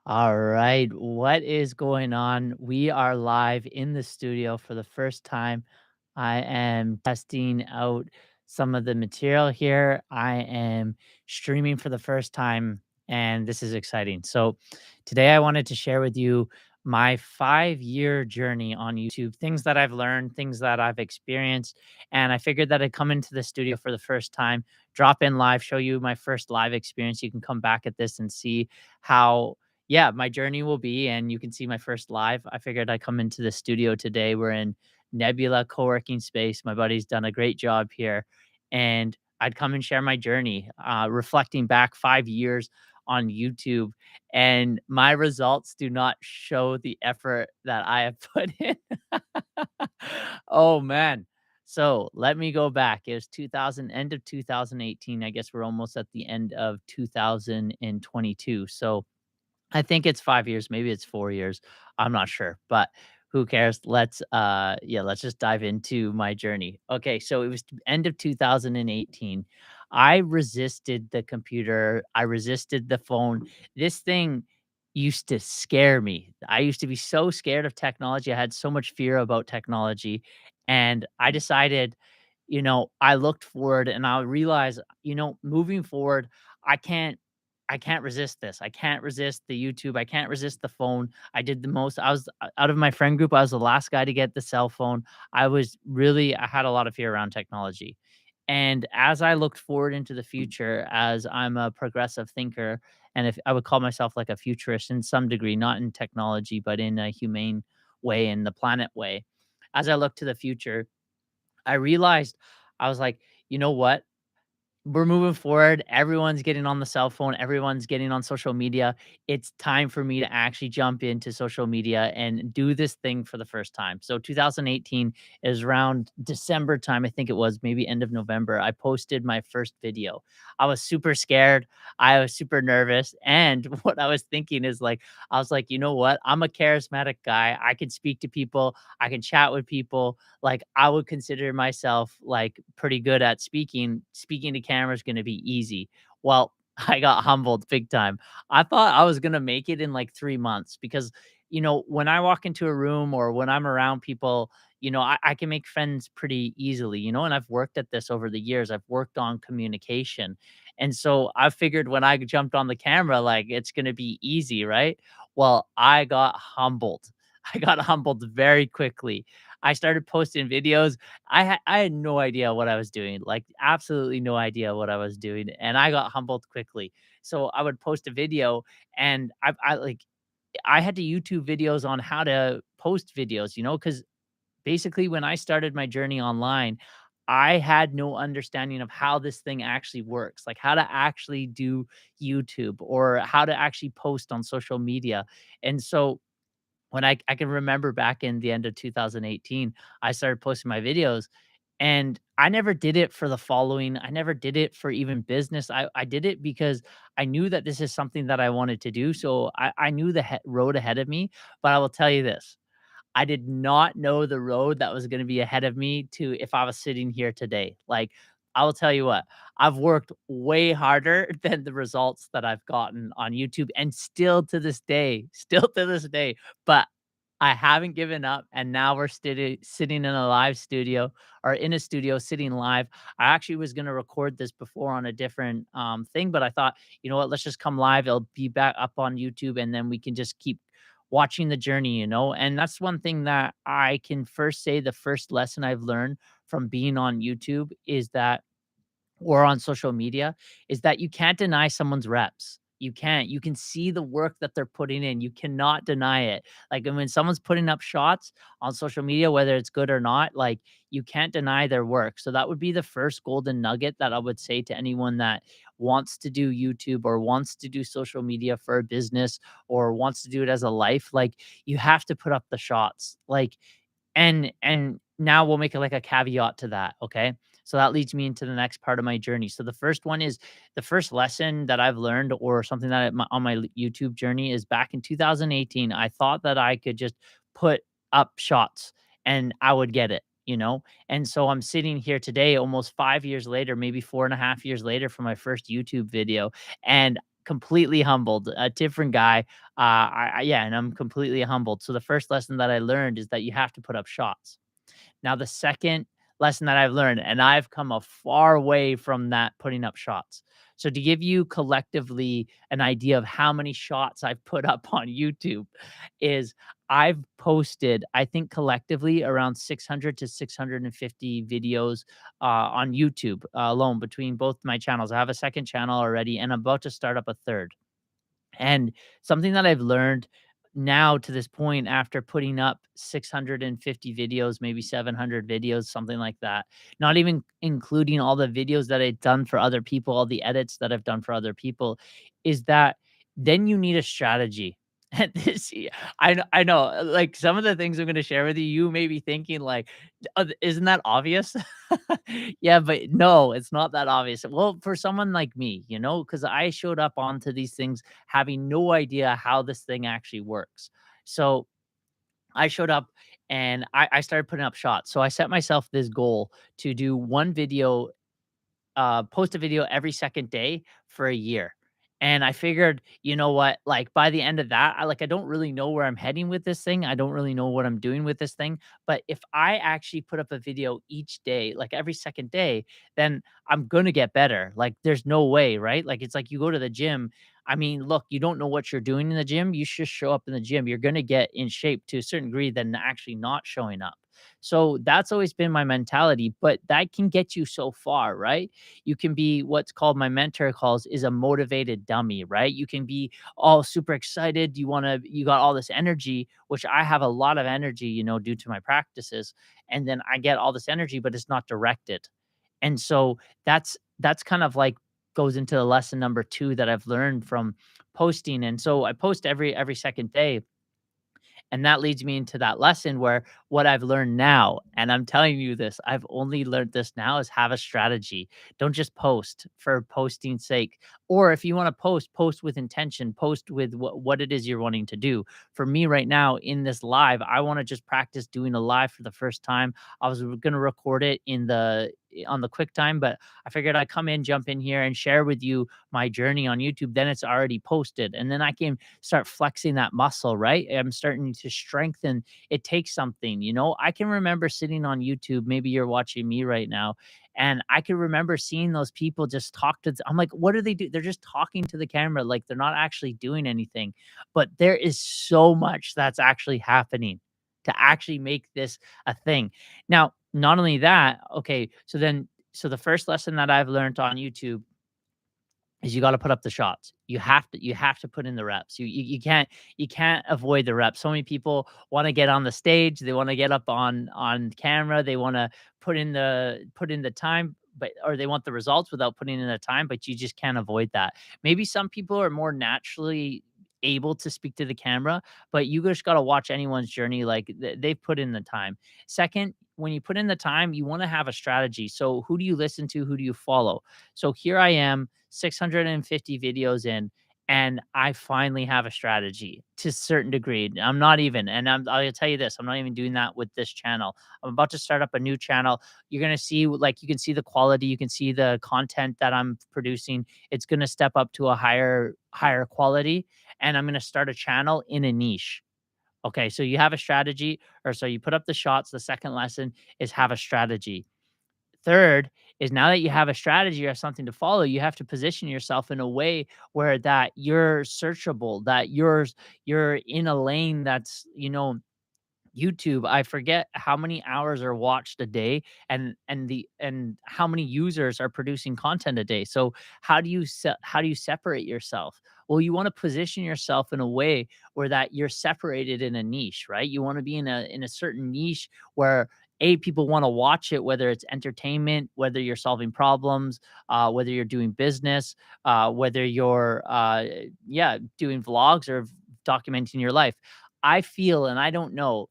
All right, what is going on? We are live in the studio for the first time. I am testing out some of the material here. I am streaming for the first time, and this is exciting. So, today I wanted to share with you my 5-year journey on YouTube, things that I've learned, things that I've experienced. And I figured that I'd come into the studio for the first time, drop in live, show you my first live experience. You can come back at this and see how yeah, my journey will be, and you can see my first live. I figured I'd come into the studio today. We're in Nebula co-working space. My buddy's done a great job here, and I'd come and share my journey, reflecting back 5 years on YouTube, and my results do not show the effort that I have put in. Oh man. So let me go back. It was 2000, end of 2018. I guess we're almost at the end of 2022. So I think it's 5 years, maybe it's 4 years. I'm not sure, but who cares? Let's just dive into my journey. Okay, so it was end of 2018. I resisted the computer. I resisted the phone. This thing used to scare me. I used to be so scared of technology. I had so much fear about technology, and I decided, I looked forward and I realized, moving forward, I can't I can't resist this. I can't resist the YouTube. I can't resist the phone. I did the most. I was out of my friend group. I was the last guy to get the cell phone. I had a lot of fear around technology. And as I looked forward into the future, as I'm a progressive thinker, and if I would call myself like a futurist in some degree, not in technology, but in a humane way, in the planet way, as I look to the future, I realized I was like, you know what? We're moving forward. Everyone's getting on the cell phone. Everyone's getting on social media. It's time for me to actually jump into social media and do this thing for the first time. So 2018 is around December time. I think it was maybe end of November. I posted my first video. I was super scared. I was super nervous. And what I was thinking is like, I was like, you know what? I'm a charismatic guy. I can speak to people. I can chat with people. Like, I would consider myself, like, pretty good at speaking. Speaking to camera is gonna be easy. Well, I got humbled big time. I thought I was gonna make it in, like, 3 months because, when I walk into a room or when I'm around people, I can make friends pretty easily, and I've worked at this over the years. I've worked on communication, and so I figured when I jumped on the camera, like, it's gonna be easy, right? Well, I got humbled. I got humbled very quickly. I started posting videos. I had no idea what I was doing, like, absolutely no idea what I was doing, and I got humbled quickly. So I would post a video, and I had to YouTube videos on how to post videos, because basically when I started my journey online, I had no understanding of how this thing actually works, like how to actually do YouTube or how to actually post on social media. And so when I can remember back in the end of 2018, I started posting my videos, and I never did it for the following. I never did it for even business. I did it because I knew that this is something that I wanted to do. So I knew the road ahead of me. But I will tell you this: I did not know the road that was going to be ahead of me to if I was sitting here today. Like, I will tell you what, I've worked way harder than the results that I've gotten on YouTube, and still to this day, but I haven't given up, and now we're sitting in a live studio or in a studio sitting live. I actually was gonna record this before on a different, thing, but I thought, "You know what? Let's just come live. It'll be back up on YouTube, and then we can just keep watching the journey," And that's one thing that I can first say the first lesson I've learned from being on YouTube is that or on social media is that you can't deny someone's reps. You can't. You can see the work that they're putting in. You cannot deny it. Like, and when someone's putting up shots on social media, whether it's good or not, like, you can't deny their work. So that would be the first golden nugget that I would say to anyone that wants to do YouTube or wants to do social media for a business or wants to do it as a life. Like, you have to put up the shots. Like, and now we'll make it like a caveat to that, okay? So that leads me into the next part of my journey. So the first one is the first lesson that I've learned or something that on my YouTube journey is back in 2018, I thought that I could just put up shots and I would get it. And so I'm sitting here today, almost 5 years later, maybe 4.5 years later from my first YouTube video. And completely humbled, a different guy. Yeah, and I'm completely humbled. So the first lesson that I learned is that you have to put up shots. Now, the second lesson that I've learned, and I've come a far way from that putting up shots. So to give you collectively an idea of how many shots I've put up on YouTube is I've posted, I think collectively around 600 to 650 videos on YouTube alone between both my channels. I have a second channel already and I'm about to start up a third. And something that I've learned now to this point after putting up 650 videos, maybe 700 videos, something like that, not even including all the videos that I've done for other people, all the edits that I've done for other people, is that then you need a strategy. And this, I know, like some of the things I'm going to share with you, you may be thinking like, isn't that obvious? Yeah, but no, it's not that obvious. Well, for someone like me, because I showed up onto these things having no idea how this thing actually works. So I showed up and I started putting up shots. So I set myself this goal to do one video, post a video every second day for a year. And I figured, you know what, like by the end of that, I don't really know where I'm heading with this thing. I don't really know what I'm doing with this thing. But if I actually put up a video each day, like every second day, then I'm gonna get better. Like there's no way, right? Like it's like you go to the gym. I mean, look, you don't know what you're doing in the gym. You should show up in the gym. You're gonna get in shape to a certain degree than actually not showing up. So that's always been my mentality, but that can get you so far, right? You can be what's called my mentor calls is a motivated dummy, right? You can be all super excited. You got all this energy, which I have a lot of energy, due to my practices. And then I get all this energy, but it's not directed. And so that's kind of like goes into the lesson number two that I've learned from posting. And so I post every second day, and that leads me into that lesson where what I've learned now, and I'm telling you this, I've only learned this now, is have a strategy. Don't just post for posting's sake. Or if you want to post, post with intention, post with what it is you're wanting to do. For me right now in this live, I want to just practice doing a live for the first time. I was going to record it on the quick time, but I figured I'd come in, jump in here and share with you my journey on YouTube. Then it's already posted. And then I can start flexing that muscle, right? I'm starting to strengthen. It takes something, I can remember sitting on YouTube. Maybe you're watching me right now. And I can remember seeing those people just talk to, I'm like, what do they do? They're just talking to the camera. Like they're not actually doing anything. But there is so much that's actually happening to actually make this a thing. Now, not only that, okay, so the first lesson that I've learned on YouTube is you gotta put up the shots. You have to put in the reps. You can't avoid the reps. So many people wanna get on the stage, they wanna get up on camera, they wanna put in the time, but or they want the results without putting in the time, but you just can't avoid that. Maybe some people are more naturally able to speak to the camera, but you just gotta watch anyone's journey, like, they've put in the time. Second, when you put in the time, you wanna have a strategy. So who do you listen to? Who do you follow? So here I am, 650 videos in, and I finally have a strategy to a certain degree. I'm not even, and I'll tell you this, I'm not even doing that with this channel. I'm about to start up a new channel. You're gonna see, like, you can see the quality, you can see the content that I'm producing. It's gonna step up to a higher quality, and I'm gonna start a channel in a niche. Okay, so you have a strategy, or so you put up the shots. The second lesson is have a strategy. Third is now that you have a strategy or something to follow, you have to position yourself in a way where that you're searchable, that you're in a lane that's, YouTube, I forget how many hours are watched a day, and how many users are producing content a day. So how do you separate yourself? Well, you want to position yourself in a way where that you're separated in a niche, right? You want to be in a certain niche where people want to watch it, whether it's entertainment, whether you're solving problems, whether you're doing business, whether you're doing vlogs or documenting your life. I feel, and I don't know,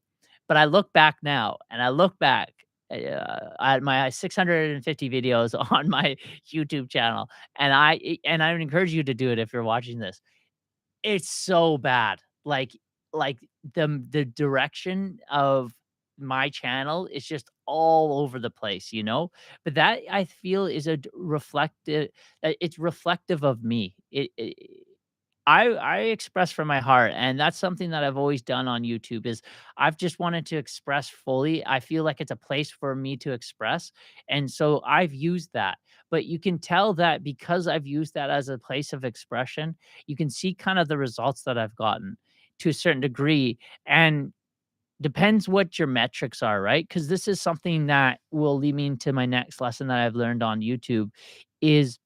but I look back now, and I look back at my 650 videos on my YouTube channel, and I would encourage you to do it if you're watching this. It's so bad. Like the direction of my channel is just all over the place, But that I feel is it's reflective of me. I express from my heart, and that's something that I've always done on YouTube is I've just wanted to express fully. I feel like it's a place for me to express, and so I've used that. But you can tell that because I've used that as a place of expression, you can see kind of the results that I've gotten to a certain degree, and depends what your metrics are, right? Because this is something that will lead me into my next lesson that I've learned on YouTube is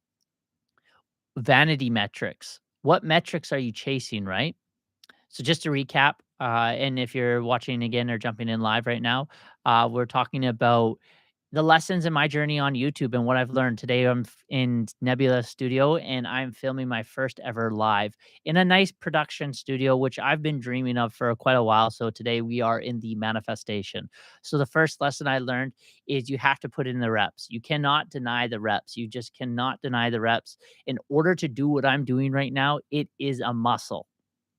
vanity metrics. What metrics are you chasing, right? So just to recap, and if you're watching again or jumping in live right now, we're talking about the lessons in my journey on YouTube and what I've learned. Today, in Nebula Studio and I'm filming my first ever live in a nice production studio, which I've been dreaming of for quite a while. So today we are in the manifestation. So the first lesson I learned is you have to put in the reps. You cannot deny the reps. You just cannot deny the reps. In order to do what I'm doing right now, it is a muscle,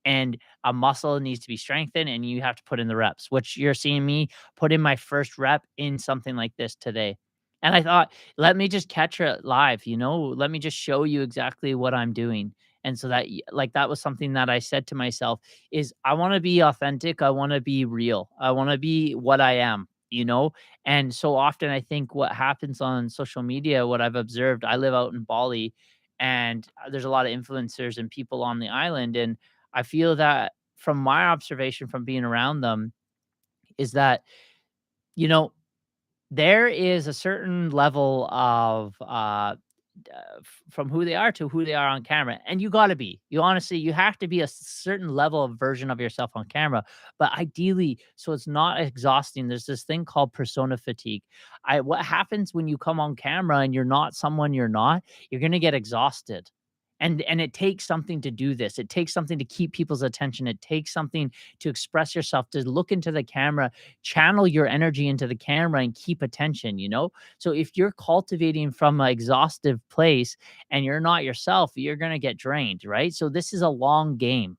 and a muscle needs to be strengthened and you have to put in the reps, which you're seeing me put in my first rep in something like this today. And I thought, let me just catch it live, let me just show you exactly what I'm doing. And so that like that was something that I said to myself is I want to be authentic, I want to be real, I want to be what I am. And so often I think what happens on social media, what I've observed, I live out in Bali, and there's a lot of influencers and people on the island, and I feel that from my observation from being around them is that, you know, there is a certain level of from who they are to who they are on camera. And you got to be, you honestly, you have to be a certain level of version of yourself on camera, but ideally, so it's not exhausting. There's this thing called persona fatigue. What happens when you come on camera and you're not someone you're not, you're going to get exhausted. And it takes something to do this. It takes something to keep people's attention. It takes something to express yourself, to look into the camera, channel your energy into the camera and keep attention. So if you're cultivating from an exhaustive place and you're not yourself, you're going to get drained, right? So this is a long game.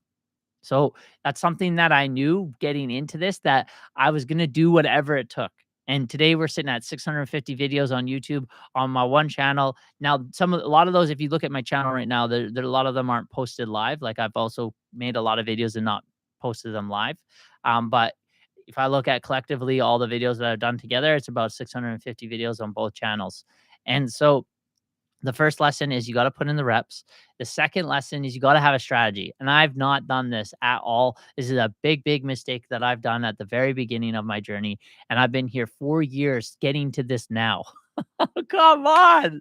So that's something that I knew getting into this, that I was going to do whatever it took. And today we're sitting at 650 videos on YouTube on my one channel. Now, a lot of those, if you look at my channel right now, a lot of them aren't posted live. Like I've also made a lot of videos and not posted them live. But if I look at collectively all the videos that I've done together, it's about 650 videos on both channels. And so the first lesson is you got to put in the reps. The second lesson is you got to have a strategy. And I've not done this at all. This is a big, big mistake that I've done at the very beginning of my journey. And I've been here 4 years getting to this now. Come on.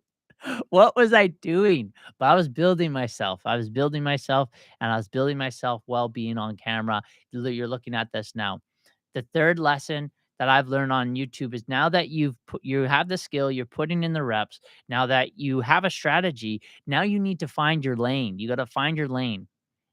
What was I doing? But I was building myself. I was building myself, and I was building myself while being on camera. You're looking at this now. The third lesson that I've learned on YouTube is now that you have the skill, you're putting in the reps, now that you have a strategy, now you need to find your lane. You got to find your lane.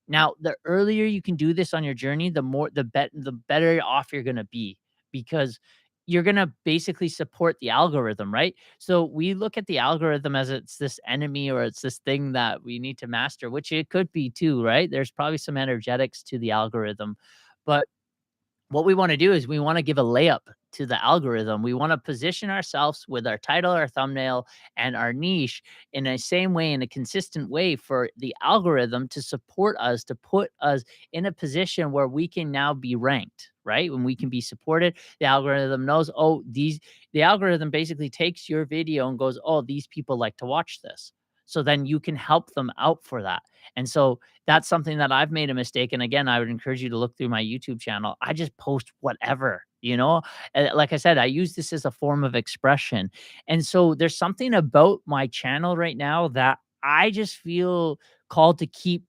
Now, the earlier you can do this on your journey, the better off you're going to be, because you're going to basically support the algorithm, right? So we look at the algorithm as it's this enemy or it's this thing that we need to master, which it could be too, right? There's probably some energetics to the algorithm. But what we want to do is we want to give a layup to the algorithm. We want to position ourselves with our title, our thumbnail, and our niche in a same way, in a consistent way, for the algorithm to support us, to put us in a position where we can now be ranked, right? When we can be supported, the algorithm knows, the algorithm basically takes your video and goes, oh, these people like to watch this. So then you can help them out for that. And so that's something that I've made a mistake. And again, I would encourage you to look through my YouTube channel. I just post whatever. Like I said, I use this as a form of expression. And so there's something about my channel right now that I just feel called to keep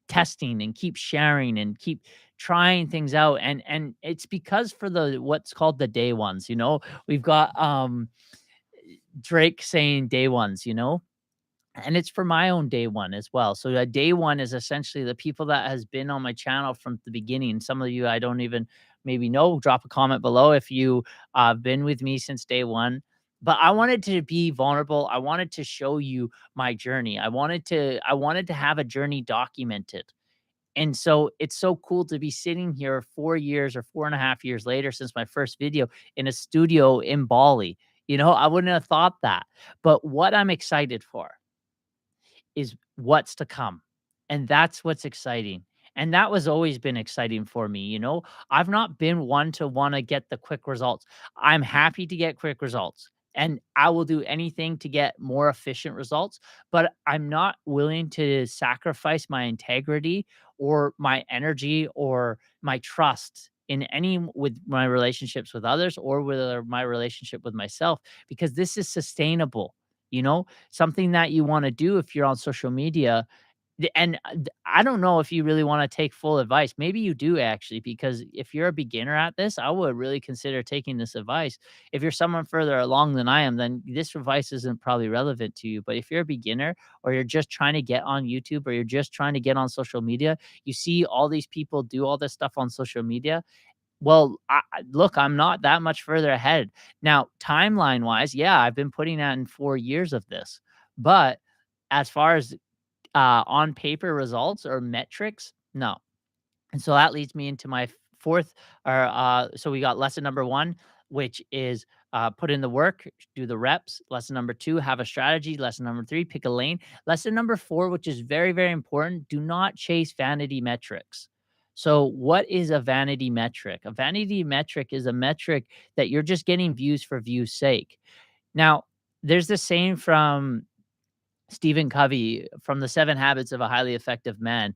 testing and keep sharing and keep trying things out. And it's because for the what's called the day ones. We've got Drake saying day ones. And it's for my own day one as well. So a day one is essentially the people that has been on my channel from the beginning. Some of you I don't even maybe know. Drop a comment below if you been with me since day one. But I wanted to be vulnerable. I wanted to show you my journey. I wanted to have a journey documented. And so it's so cool to be sitting here 4 years or 4.5 years later since my first video in a studio in Bali. I wouldn't have thought that. But what I'm excited for is what's to come. And that's what's exciting. And that was always been exciting for me, you know? I've not been one to wanna get the quick results. I'm happy to get quick results, and I will do anything to get more efficient results, but I'm not willing to sacrifice my integrity or my energy or my trust in any with my relationships with others or with my relationship with myself, because this is sustainable, you know? Something that you wanna do if you're on social media, I don't know if you really wanna take full advice. Maybe you do actually, because if you're a beginner at this, I would really consider taking this advice. If you're someone further along than I am, then this advice isn't probably relevant to you. But if you're a beginner or you're just trying to get on YouTube or you're just trying to get on social media, you see all these people do all this stuff on social media. Well, look, I'm not that much further ahead. Now, timeline-wise, yeah, I've been putting out in 4 years of this. But as far as on paper results or metrics? No. And so that leads me into my 4th or, so we got lesson number 1, which is, put in the work, do the reps. Lesson number 2, have a strategy. Lesson number 3, pick a lane. Lesson number 4, which is very, very important, do not chase vanity metrics. So what is a vanity metric? A vanity metric is a metric that you're just getting views for views' sake. Now, there's this saying from Stephen Covey from the 7 Habits of a Highly Effective Man,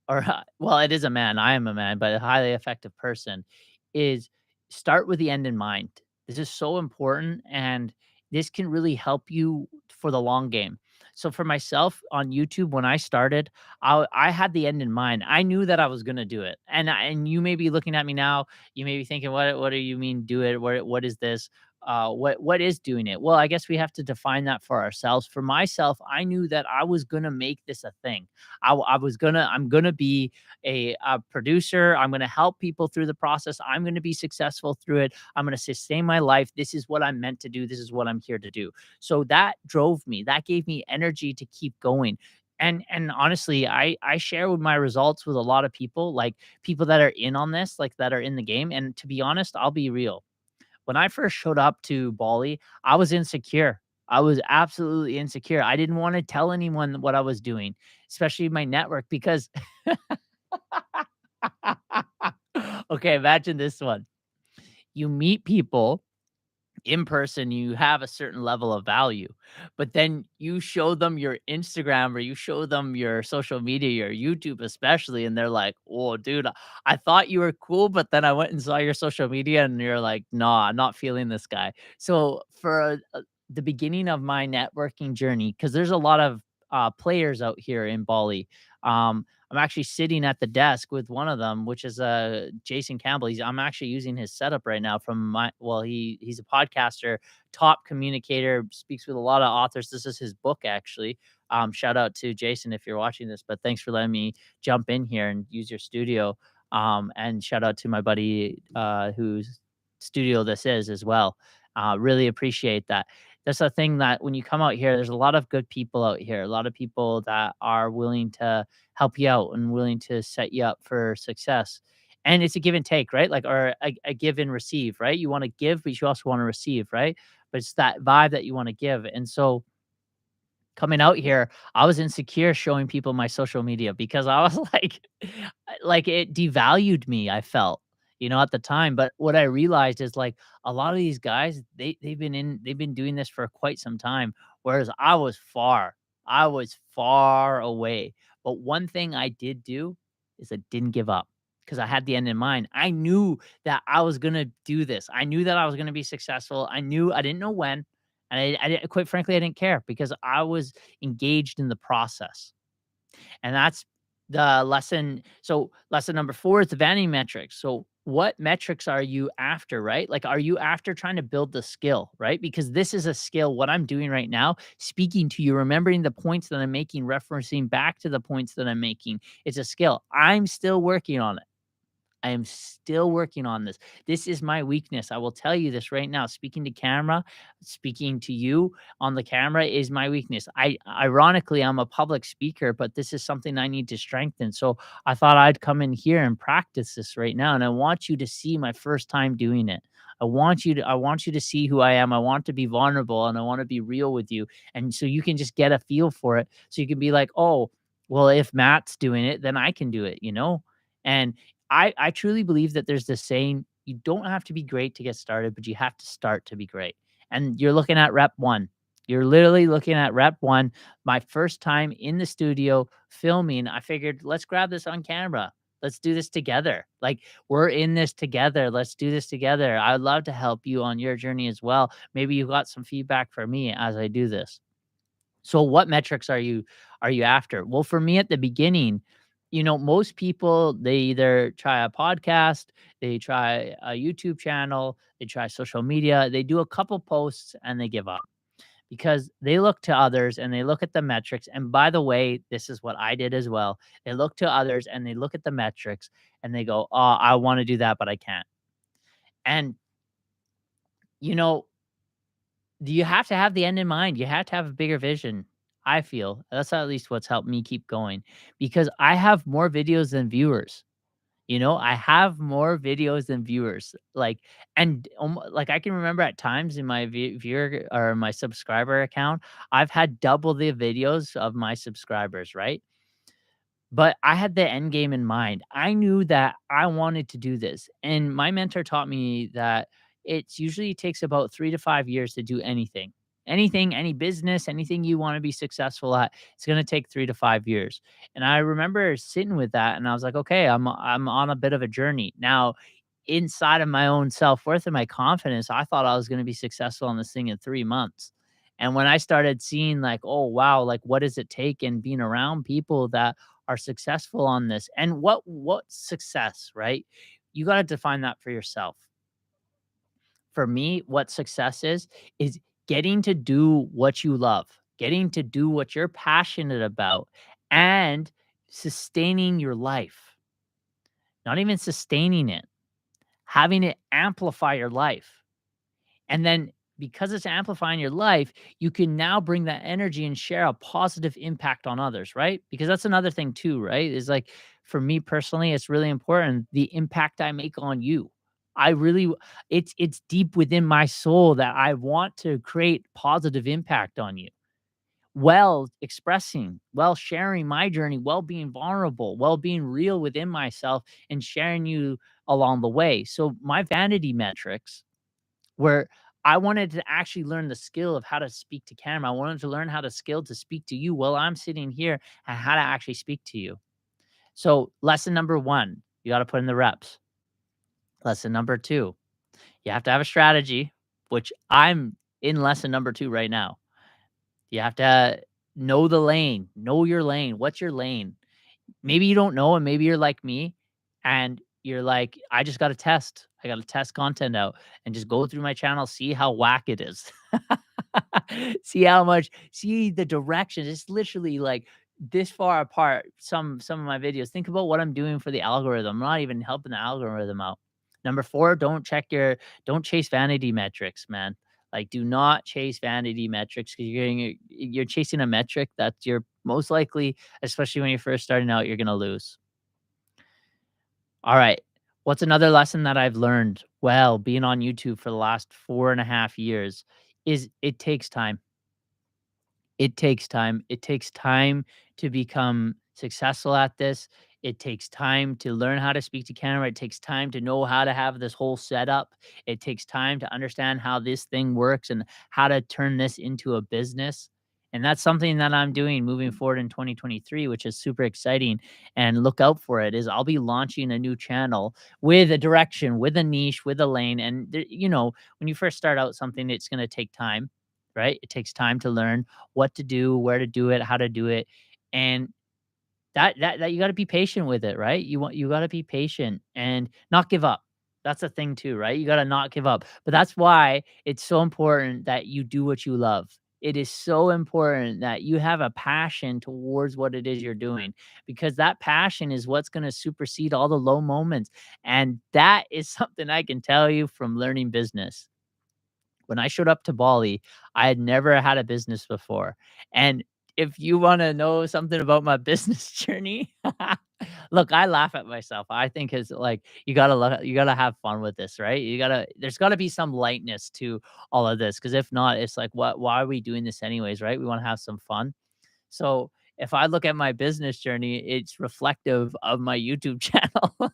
or well, it is a man, I am a man, but a highly effective person, is start with the end in mind. This is so important, and this can really help you for the long game. So for myself on YouTube, when I started, I had the end in mind. I knew that I was gonna do it, and you may be looking at me now. You may be thinking, what do you mean do it? What is this? What is doing it? Well, I guess we have to define that for ourselves. For myself, I knew that I was gonna make this a thing. I'm gonna be a producer. I'm gonna help people through the process. I'm gonna be successful through it. I'm gonna sustain my life. This is what I'm meant to do. This is what I'm here to do. So that drove me. That gave me energy to keep going. And honestly, I share with my results with a lot of people, like people that are in on this, like that are in the game. And to be honest, I'll be real. When I first showed up to Bali, I was insecure. I was absolutely insecure. I didn't want to tell anyone what I was doing, especially my network, because okay, imagine this one. You meet people in person, you have a certain level of value, but then you show them your Instagram or you show them your social media, your YouTube especially, and they're like, "Oh, dude, I thought you were cool, but then I went and saw your social media and you're like, nah, I'm not feeling this guy." So for the beginning of my networking journey, because there's a lot of players out here in Bali. I'm actually sitting at the desk with one of them, which is Jason Campbell. I'm actually using his setup right now from my well, he's a podcaster, top communicator, speaks with a lot of authors. This is his book actually. Shout out to Jason if you're watching this, but thanks for letting me jump in here and use your studio. And shout out to my buddy whose studio this is as well. Really appreciate that. That's a thing that when you come out here, there's a lot of good people out here, a lot of people that are willing to help you out and willing to set you up for success. And it's a give and take, right? Like, or a give and receive, right? You want to give, but you also want to receive, right? But it's that vibe that you want to give. And so coming out here, I was insecure showing people my social media because I was like it devalued me, I felt, at the time. But what I realized is like a lot of these guys, they've been doing this for quite some time, whereas I was far away. But one thing I did do is I didn't give up because I had the end in mind. I knew that I was gonna do this. I knew that I was gonna be successful. I didn't know when, and quite frankly, I didn't care because I was engaged in the process. And that's the lesson. So lesson number 4 is the vanity metrics. So what metrics are you after, right? Like, are you after trying to build the skill, right? Because this is a skill. What I'm doing right now, speaking to you, remembering the points that I'm making, referencing back to the points that I'm making, it's a skill. I'm still working on it. I am still working on this. This is my weakness. I will tell you this right now. Speaking to camera, speaking to you on the camera is my weakness. Ironically, I'm a public speaker, but this is something I need to strengthen. So I thought I'd come in here and practice this right now. And I want you to see my first time doing it. I want you to see who I am. I want to be vulnerable and I want to be real with you. And so you can just get a feel for it. So you can be like, oh, well, if Matt's doing it, then I can do it, you know? And I truly believe that there's this saying, you don't have to be great to get started, but you have to start to be great. And you're looking at rep 1. You're literally looking at rep 1. My first time in the studio filming, I figured, let's grab this on camera. Let's do this together. Like, we're in this together. Let's do this together. I'd love to help you on your journey as well. Maybe you got some feedback for me as I do this. So what metrics are you after? Well, for me at the beginning, most people, they either try a podcast, they try a YouTube channel, they try social media, they do a couple posts and they give up because they look to others and they look at the metrics. And by the way, this is what I did as well. They look to others and they look at the metrics and they go, "Oh, I want to do that, but I can't." And you know, you have to have the end in mind. You have to have a bigger vision. I feel that's at least what's helped me keep going because I have more videos than viewers. I have more videos than viewers. Like I can remember at times in my viewer or my subscriber account, I've had double the videos of my subscribers, right? But I had the end game in mind. I knew that I wanted to do this, and my mentor taught me that it's usually takes about 3 to 5 years to do anything. Anything, any business, anything you wanna be successful at, it's gonna take 3 to 5 years. And I remember sitting with that, and I was like, "Okay, I'm on a bit of a journey." Now, inside of my own self-worth and my confidence, I thought I was gonna be successful on this thing in 3 months. And when I started seeing like, "Oh, wow, like, what does it take?" and being around people that are successful on this. And what success, right? You got to define that for yourself. For me, what success is getting to do what you love, getting to do what you're passionate about and sustaining your life. Not even sustaining it, having it amplify your life. And then because it's amplifying your life, you can now bring that energy and share a positive impact on others, right? Because that's another thing too, right? Is like for me personally, it's really important the impact I make on you. I really it's deep within my soul that I want to create positive impact on you. Well, expressing, well, sharing my journey, well, being vulnerable, well, being real within myself and sharing you along the way. So my vanity metrics where I wanted to actually learn the skill of how to speak to camera. I wanted to learn how to skill to speak to you while I'm sitting here and how to actually speak to you. So lesson number 1, you got to put in the reps. Lesson number 2, you have to have a strategy, which I'm in lesson number 2 right now. You have to know the lane, know your lane. What's your lane? Maybe you don't know and maybe you're like me and you're like, I just got to test. I got to test content out and just go through my channel, see how whack it is. See the direction. It's literally like this far apart. Some of my videos. Think about what I'm doing for the algorithm. I'm not even helping the algorithm out. Number 4, don't chase vanity metrics, man. Like, do not chase vanity metrics because you're chasing a metric that you're most likely, especially when you're first starting out, you're gonna lose. All right. What's another lesson that I've learned? Well, being on YouTube for the last 4.5 years is it takes time. It takes time. It takes time to become successful at this. It takes time to learn how to speak to camera. It takes time to know how to have this whole setup. It takes time to understand how this thing works and how to turn this into a business. And that's something that I'm doing moving forward in 2023, which is super exciting. And look out for it. Is I'll be launching a new channel with a direction, with a niche, with a lane. And when you first start out something, it's going to take time, right? It takes time to learn what to do, where to do it, how to do it, and that you gotta be patient with it, right? You gotta be patient and not give up. That's a thing too, right? You gotta not give up. But that's why it's so important that you do what you love. It is so important that you have a passion towards what it is you're doing because that passion is what's gonna supersede all the low moments, and that is something I can tell you from learning business. When I showed up to Bali, I had never had a business before, and if you wanna know something about my business journey, look, I laugh at myself. I think it's like, you gotta have fun with this, right? There's gotta be some lightness to all of this, because if not, it's like, why are we doing this anyways, right? We wanna have some fun. So, if I look at my business journey, it's reflective of my YouTube channel.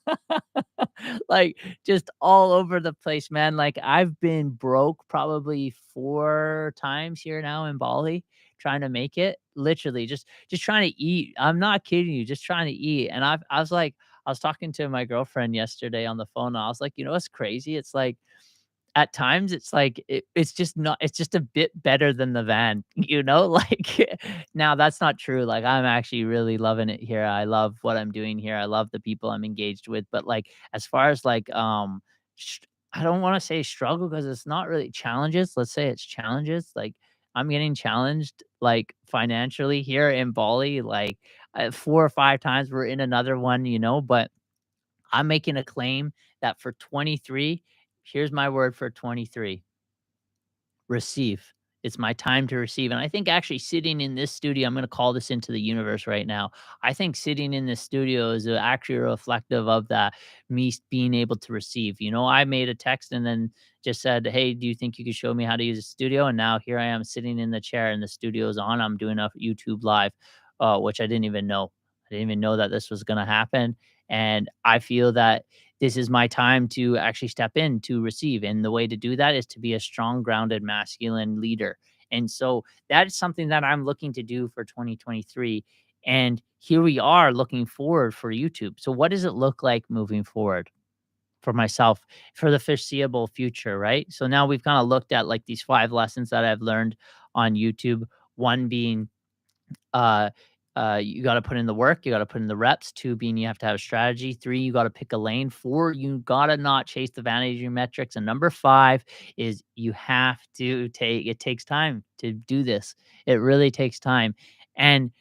Like, just all over the place, man. Like, I've been broke probably 4 times here now in Bali trying to make it. Literally, just trying to eat. I'm not kidding you, just trying to eat. And I was like, I was talking to my girlfriend yesterday on the phone, and I was like, "You know what's crazy? It's like, at times, it's like it's just not it's just a bit better than the van, you know? Like, now that's not true, like, I'm actually really loving it here, I love what I'm doing here, I love the people I'm engaged with, but, like, as far as, like, sh I don't wanna say struggle because it's not really challenges, let's say it's challenges, like, I'm getting challenged, like, financially here in Bali, like, 4 or 5 times, we're in another one, you know, but I'm making a claim that for 23, here's my word for 23, receive. It's my time to receive. And I think actually sitting in this studio, I'm going to call this into the universe right now. I think sitting in this studio is actually reflective of that, being able to receive. You know, I made a text and then just said, "Hey, do you think you could show me how to use a studio?" And now here I am sitting in the chair and the studio's on. I'm doing a YouTube live, which I didn't even know. I didn't even know that this was going to happen. And I feel that this is my time to actually step in to receive. And the way to do that is to be a strong, grounded, masculine leader. And so that is something that I'm looking to do for 2023. And here we are looking forward for YouTube. So, what does it look like moving forward for myself for the foreseeable future? Right. So, now we've kind of looked at like these 5 lessons that I've learned on YouTube. One being uh, you got to put in the work, you got to put in the reps. 2 being you have to have a strategy. 3, you got to pick a lane. 4, you got to not chase the vanity metrics. And number 5 is you have to take it takes time to do this. It really takes time. And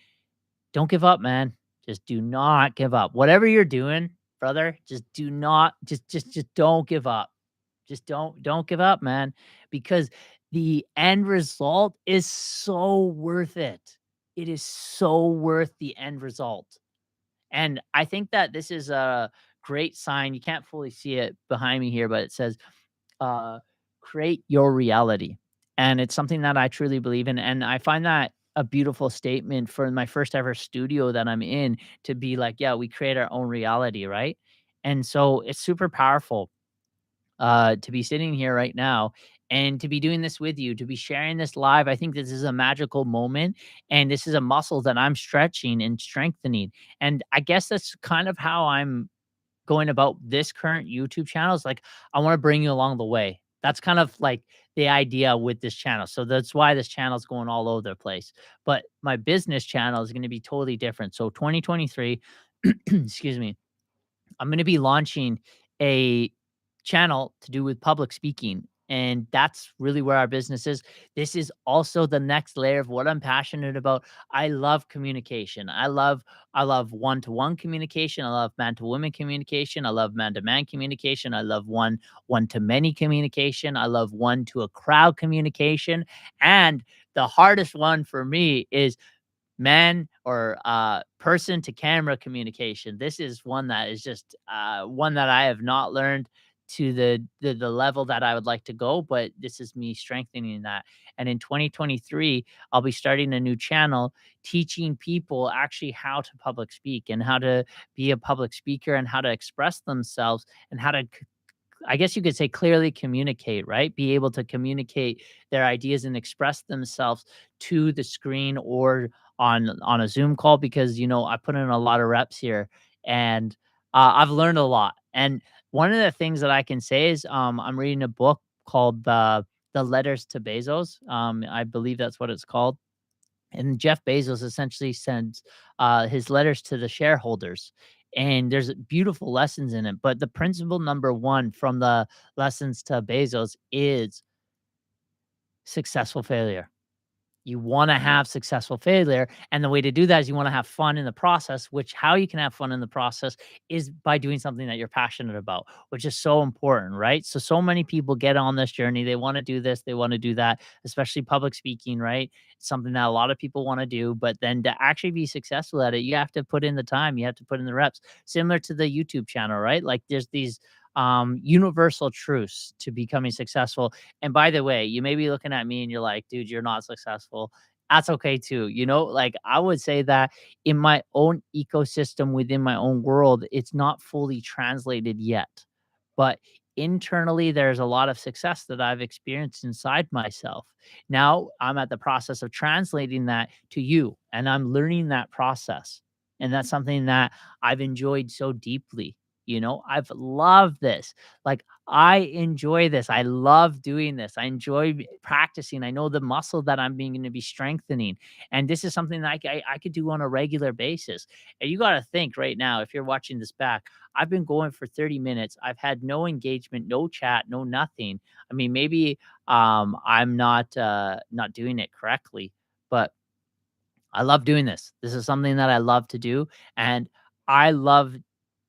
don't give up, man. Just do not give up. Whatever you're doing, brother, just do not just don't give up. Just don't give up, man, because the end result is so worth it. It is so worth the end result. And I think that this is a great sign. You can't fully see it behind me here, but it says, uh, create your reality. And it's something that I truly believe in. And I find that a beautiful statement for my first ever studio that I'm in to be like, yeah, we create our own reality, right? And so it's super powerful to be sitting here right now and to be doing this with you, to be sharing this live. I think this is a magical moment and this is a muscle that I'm stretching and strengthening. And I guess that's kind of how I'm going about this current YouTube channel is like, I want to bring you along the way. That's kind of like the idea with this channel. So that's why this channel is going all over the place. But my business channel is going to be totally different. So 2023, excuse me, I'm going to be launching a channel to do with public speaking. And that's really where our business is. This is also the next layer of what I'm passionate about. I love communication. I love one-to-one communication. I love man-to-woman communication. I love man-to-man communication. I love one-to-many communication. I love one-to-a-crowd communication. And the hardest one for me is man or person to camera communication. This is one that is just one that I have not learned to the level that I would like to go, but this is me strengthening that. And in 2023, I'll be starting a new channel teaching people actually how to public speak and how to be a public speaker and how to express themselves and how to I guess you could say clearly communicate, right? Be able to communicate their ideas and express themselves to the screen or on a Zoom call because you know I put in a lot of reps here and I've learned a lot. And one of the things that I can say is I'm reading a book called the Letters to Bezos. I believe that's what it's called, and Jeff Bezos essentially sends his letters to the shareholders. And there's beautiful lessons in it. But the principle number one from the lessons to Bezos is successful failure. You wanna have successful failure, and the way to do that is you wanna have fun in the process, which how you can have fun in the process is by doing something that you're passionate about, which is so important, right? So many people get on this journey, they wanna do this, they wanna do that, especially public speaking, right? It's something that a lot of people wanna do, but then to actually be successful at it, you have to put in the time, you have to put in the reps, similar to the YouTube channel, right? Like, there's these, universal truths to becoming successful. And by the way, you may be looking at me and you're like, dude, you're not successful. that's okay too. Like I would say that in my own ecosystem within my own world, it's not fully translated yet. But internally, there's a lot of success that I've experienced inside myself. Now I'm at the process of translating that to you, and I'm learning that process. And that's something that I've enjoyed so deeply. I've loved this. Like, I enjoy this. I love doing this. I enjoy practicing. I know the muscle that I'm being going to be strengthening. And this is something that I could do on a regular basis. And you got to think right now, if you're watching this back, I've been going for 30 minutes. I've had no engagement, no chat, no nothing. I mean, maybe I'm not doing it correctly, but I love doing this. This is something that I love to do, and I love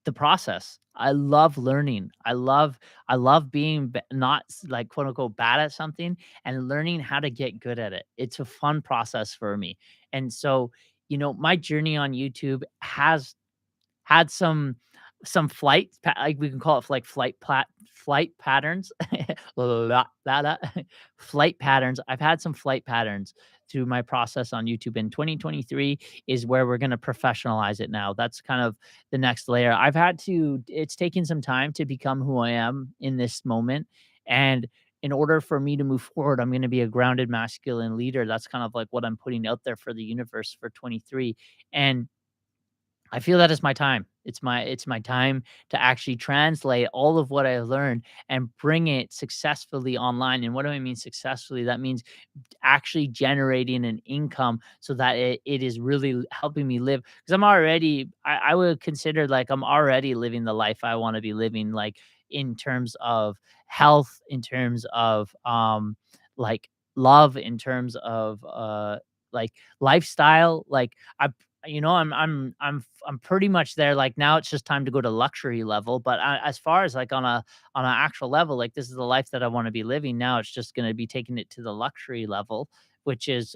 the process. I love learning. I love being not like quote unquote bad at something and learning how to get good at it. It's a fun process for me. And so, my journey on YouTube has had like, we can call it, like, flight patterns. La la la flight patterns. I've had some flight patterns through my process on YouTube, and 2023 is where we're gonna professionalize it now. That's kind of the next layer. It's taken some time to become who I am in this moment, and in order for me to move forward, I'm gonna be a grounded masculine leader. That's kind of like what I'm putting out there for the universe for 23, and I feel that it's my time. It's my time to actually translate all of what I've learned and bring it successfully online. And what do I mean successfully? That means actually generating an income so that it is really helping me live. Because I would consider like I'm already living the life I want to be living, like in terms of health, in terms of like love, in terms of like lifestyle. Like I'm pretty much there. Like now it's just time to go to luxury level. But as far as like on an actual level, like this is the life that I want to be living. Now it's just going to be taking it to the luxury level, which is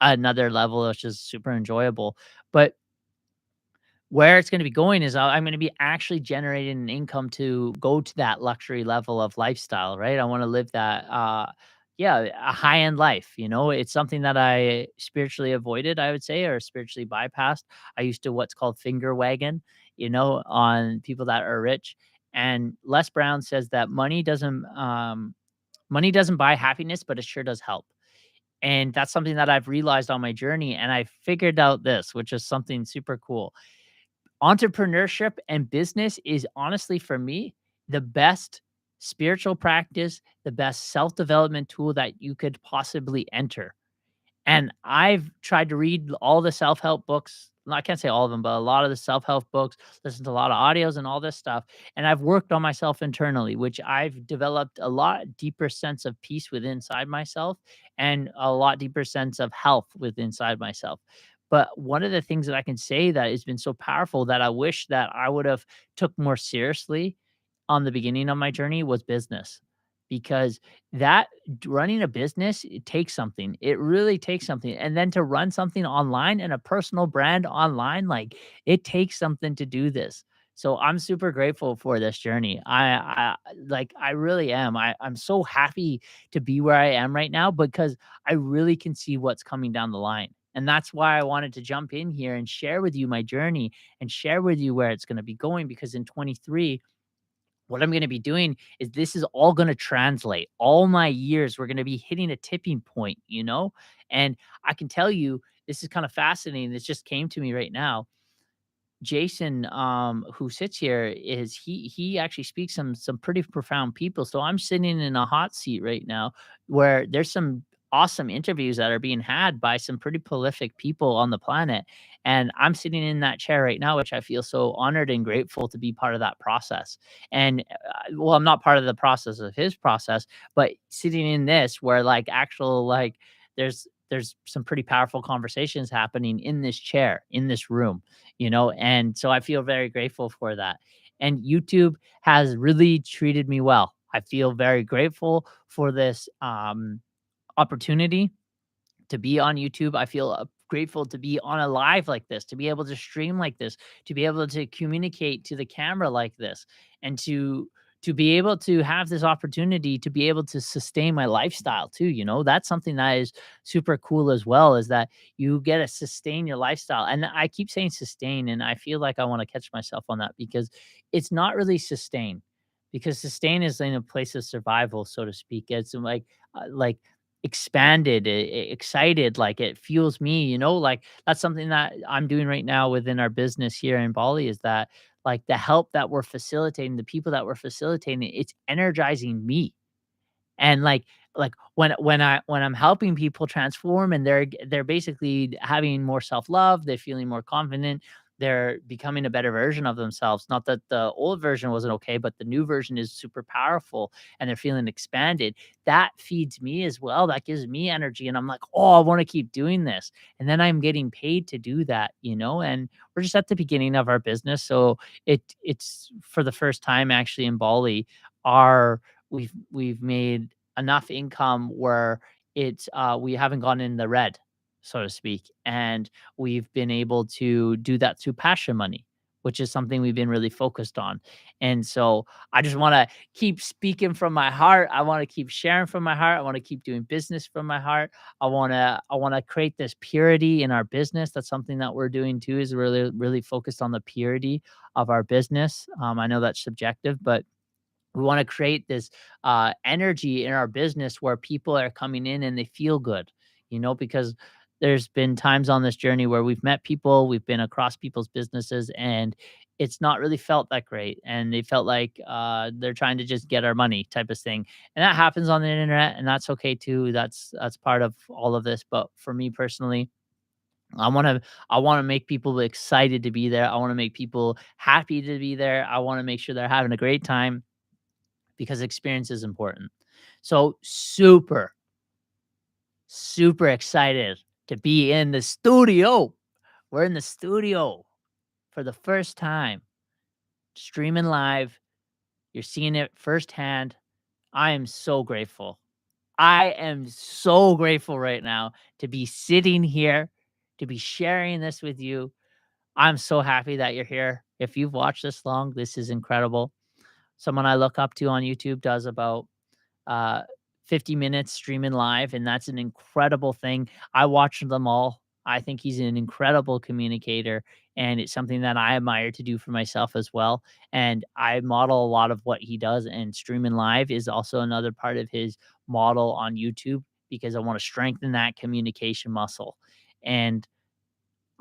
another level which is super enjoyable. But where it's gonna be going is I'm gonna be actually generating an income to go to that luxury level of lifestyle, right? I wanna live that, yeah, a high-end life, It's something that I spiritually avoided, I would say, or spiritually bypassed. I used to what's called finger wagging, on people that are rich, and Les Brown says that money doesn't buy happiness, but it sure does help. And that's something that I've realized on my journey, and I figured out this, which is something super cool. Entrepreneurship and business is honestly for me the best spiritual practice, the best self-development tool that you could possibly enter. And I've tried to read all the self-help books. No, I can't say all of them, but a lot of the self-help books, listen to a lot of audios and all this stuff. And I've worked on myself internally, which I've developed a lot deeper sense of peace within inside myself and a lot deeper sense of health within inside myself. But one of the things that I can say that has been so powerful that I wish that I would have took more seriously on the beginning of my journey was business, because running a business, it takes something. It really takes something. And then to run something online and a personal brand online, like it takes something to do this. So I'm super grateful for this journey. I really am. I'm so happy to be where I am right now because I really can see what's coming down the line. And that's why I wanted to jump in here and share with you my journey and share with you where it's going to be going, because in 23, what I'm gonna be doing is this is all gonna translate. All my years, we're gonna be hitting a tipping point, And I can tell you, this is kind of fascinating. This just came to me right now. Jason, who sits here, is he actually speaks some pretty profound people. So I'm sitting in a hot seat right now where there's some awesome interviews that are being had by some pretty prolific people on the planet. And I'm sitting in that chair right now, which I feel so honored and grateful to be part of that process. And well, I'm not part of the process of his process, but sitting in this where like actual like there's some pretty powerful conversations happening in this chair, in this room, and so I feel very grateful for that. And YouTube has really treated me well. I feel very grateful for this opportunity to be on YouTube. I feel grateful to be on a live like this, to be able to stream like this, to be able to communicate to the camera like this, and to be able to have this opportunity to be able to sustain my lifestyle too, that's something that is super cool as well, is that you get to sustain your lifestyle. And I keep saying sustain, and I feel like I want to catch myself on that, because it's not really sustain, because sustain is in a place of survival, so to speak. It's like expanded, excited, like it fuels me, like that's something that I'm doing right now within our business here in Bali, is that like the help that we're facilitating, the people that we're facilitating, it's energizing me. And like when I'm helping people transform, and they're basically having more self-love, they're feeling more confident, they're becoming a better version of themselves. Not that the old version wasn't okay, but the new version is super powerful, and they're feeling expanded. That feeds me as well. That gives me energy, and I'm like, "Oh, I want to keep doing this." And then I'm getting paid to do that, and we're just at the beginning of our business. So it's for the first time actually in Bali, our we've made enough income where we haven't gone in the red, so to speak. And we've been able to do that through passion money, which is something we've been really focused on. And so I just want to keep speaking from my heart. I want to keep sharing from my heart. I want to keep doing business from my heart. I want to create this purity in our business. That's something that we're doing too, is really really focused on the purity of our business. I know that's subjective, but we want to create this energy in our business where people are coming in and they feel good, because there's been times on this journey where we've met people, we've been across people's businesses, and it's not really felt that great. And they felt like they're trying to just get our money type of thing. And that happens on the internet, and that's okay too. That's part of all of this. But for me personally, I want to make people excited to be there. I want to make people happy to be there. I want to make sure they're having a great time, because experience is important. So super, super excited to be in the studio. We're in the studio for the first time, streaming live. You're seeing it firsthand. I am so grateful. I am so grateful right now to be sitting here, to be sharing this with you. I'm so happy that you're here. If you've watched this long, this is incredible. Someone I look up to on YouTube does about uh, 50 minutes streaming live, and that's an incredible thing. I watch them all. I think he's an incredible communicator, and it's something that I admire to do for myself as well. And I model a lot of what he does, and streaming live is also another part of his model on YouTube, because I want to strengthen that communication muscle. And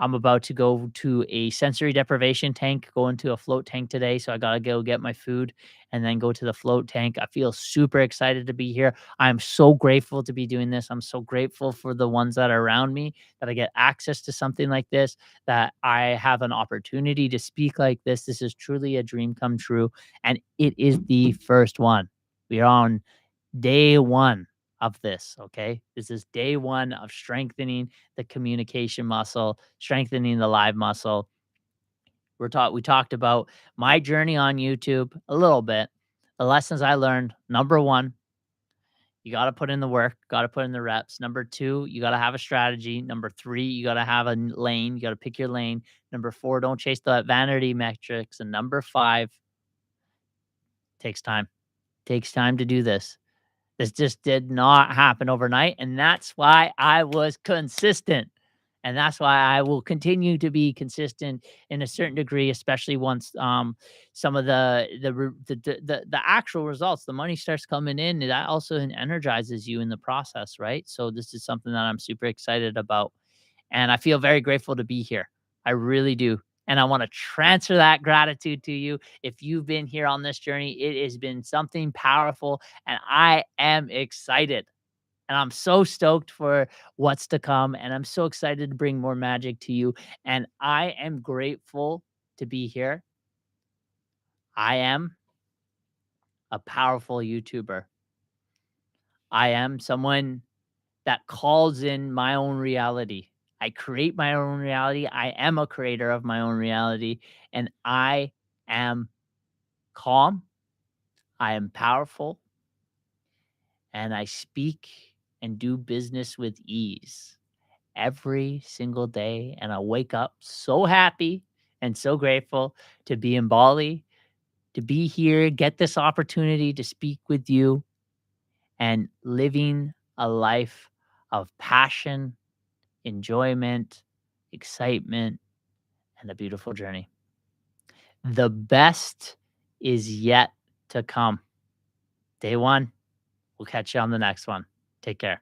I'm about to go to a sensory deprivation tank, go into a float tank today. So I got to go get my food and then go to the float tank. I feel super excited to be here. I'm so grateful to be doing this. I'm so grateful for the ones that are around me, that I get access to something like this, that I have an opportunity to speak like this. This is truly a dream come true. And it is the first one. We are on day one of this. Okay. This is day one of strengthening the communication muscle, strengthening the live muscle. We talked about my journey on YouTube a little bit. The lessons I learned: number one, you got to put in the work, got to put in the reps. Number two, you got to have a strategy. Number three, you got to have a lane. You got to pick your lane. Number four, don't chase the vanity metrics. And number five, takes time. Takes time to do this. This just did not happen overnight, and that's why I was consistent, and that's why I will continue to be consistent in a certain degree, especially once, some of the actual results, the money starts coming in, that also energizes you in the process, right? So this is something that I'm super excited about, and I feel very grateful to be here. I really do. And I want to transfer that gratitude to you. If you've been here on this journey, it has been something powerful, and I am excited. And I'm so stoked for what's to come. And I'm so excited to bring more magic to you. And I am grateful to be here. I am a powerful YouTuber. I am someone that calls in my own reality. I create my own reality. I am a creator of my own reality. And I am calm. I am powerful. And I speak and do business with ease every single day. And I wake up so happy and so grateful to be in Bali, to be here, get this opportunity to speak with you, and living a life of passion, enjoyment, excitement, and a beautiful journey. The best is yet to come. Day one. We'll catch you on the next one. Take care.